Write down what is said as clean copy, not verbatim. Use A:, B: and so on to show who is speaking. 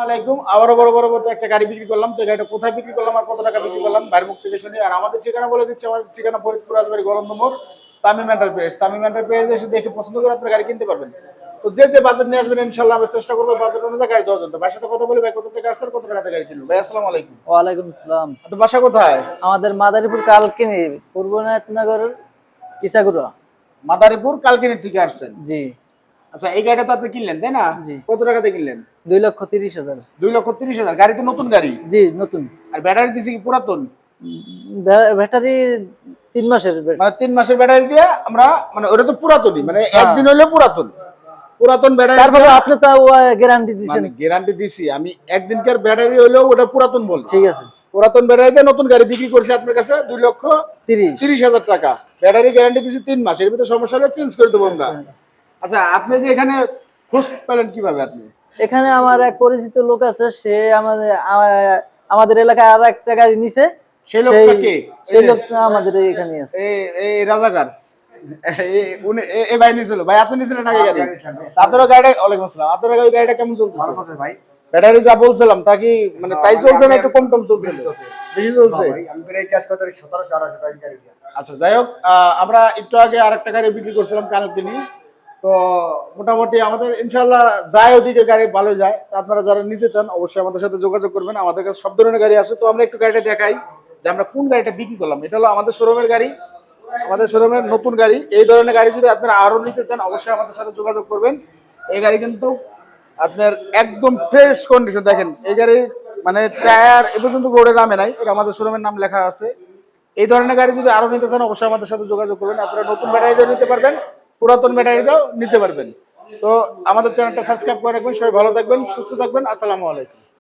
A: আলাইকুম আবারও বড় বড় মতো একটা গাড়ি বিক্রি করলাম। তো গাড়িটা কোথায় বিক্রি করলাম আর কত টাকা বিক্রি করলাম বাইরের মুখ থেকে শুনি। আর আমাদের ঠিকানা বলে দিচ্ছি, আমার ঠিকানা ফরিদপুর রাজবাড়ী গলন্দ মোড়, তামিম এন্টারপ্রাইজ। তামিম এন্টারপ্রাইজ এসে দেখে পছন্দ করে আপনার গাড়ি কিনতে পারবেন। তো যে যে বাজেট নিয়ে আসবেন ইনশাআল্লাহ আমরা চেষ্টা করবো বাজেট অনুযায়ী গাড়ি দেওয়ার জন্য। ভাইয়ের সাথে কথা বলি, ভাই কোথা থেকে আসছেন, কত টাকাতে গাড়ি কিনবো। ভাই আসসালামু আলাইকুম।
B: ওয়ালাইকুম আসসালাম।
A: আপনার বাসা কোথায়?
B: আমাদের মাদারীপুর কালকিনি পূর্বনাথনগর কিসাগুড়া।
A: মাদারীপুর কালকিনি থেকে আসছেন?
B: জি।
A: আচ্ছা, এই গাড়িটা তো আপনি কিনলেন তাই না?
B: জি।
A: কত টাকাতে কিনলেন?
B: 2,30,000।
A: 2,30,000। গাড়ি তো নতুন গাড়ি?
B: জি নতুন।
A: আর ব্যাটারি দিছে কি পুরাতন?
B: ব্যাটারি 3 মাসের।
A: মানে 3 মাসের ব্যাটারি দিয়ে আমরা, মানে ওটা তো পুরাতনই, মানে একদিন হইলে পুরাতন পুরাতন ব্যাটারি।
B: তারপরে আপনি তো গ্যারান্টি দিবেন।
A: মানে গ্যারান্টি দিছি আমি, একদিনকার ব্যাটারি হইলেও ওটা পুরাতন বল।
B: ঠিক আছে।
A: পুরাতন ব্যাটারি দিয়ে নতুন গাড়ি বিক্রি করছি আপনার কাছে 2,30,000 টাকা। ব্যাটারি গ্যারান্টি দিছি 3 মাস, এর ভিতরে সমস্যা হলে চেঞ্জ করে দেবো আমরা। আচ্ছা, আপনি যে এখানে খোঁজ পেলেন কিভাবে? আপনি
B: এখানে আমার এক পরিচিত লোক আছে, সে আমাদের এলাকায় আর একটা গাড়ি নিছে।
A: সেই লোকটা কে?
B: সেই লোকটা আমাদের এখানে আছে।
A: এই রাজাকার উনি এই ভাই নিছিল। ভাই আপনি নিছিলেন আগে গাড়ি? আপনার গাড়িটা, ওয়ালাইকুম আসসালাম, আপনার গাড়িটা কেমন চলতেছে ভাই? ব্যাটারি যা বলছিলাম তা কি মানে তাই চলছে না একটু কম কম চলছে? বেশি চলছে?
C: আমি প্রায় কাজ করতে 1700-1800 টাকা গাড়ি।
A: আচ্ছা, যাই হোক, আমরা একটু আগে আরেকটা গাড়ি বিক্রি করছিলাম কালকিনি। তো মোটামুটি আমাদের ইনশাআল্লাহ যায়, ওদিকে গাড়ি ভালো যায়। আপনারা যারা নিতে চান অবশ্যই আমাদের সাথে যোগাযোগ করবেন। আমাদের কাছে সব ধরনের গাড়ি আছে। তো আমরা একটু গাড়িটা দেখাই যে আমরা কোন গাড়িটা বিক্রি করলাম। এটা হলো আমাদের শোরুমের গাড়ি, আমাদের শোরুমের নতুন গাড়ি। এই ধরনের গাড়ি যদি আপনারা আরো নিতে চান অবশ্যই আমাদের সাথে যোগাযোগ করবেন। এই গাড়ি কিন্তু আপনার একদম ফ্রেশ কন্ডিশন। দেখেন এই গাড়ির মানে টায়ার এ পর্যন্ত রোডে নামে নাই, এটা আমাদের শোরুমের নাম লেখা আছে। এই ধরনের গাড়ি যদি আরো নিতে চান অবশ্যই আমাদের সাথে যোগাযোগ করবেন। আপনারা নতুন ব্যাটারি দিয়ে নিতে পারবেন, পুরাতন ব্যাটারি দিয়েও নিতে পারবেন। তো আমাদের চ্যানেলটা সাবস্ক্রাইব করে রাখবেন। সবাই ভালো থাকবেন, সুস্থ থাকবেন। আসসালামু আলাইকুম।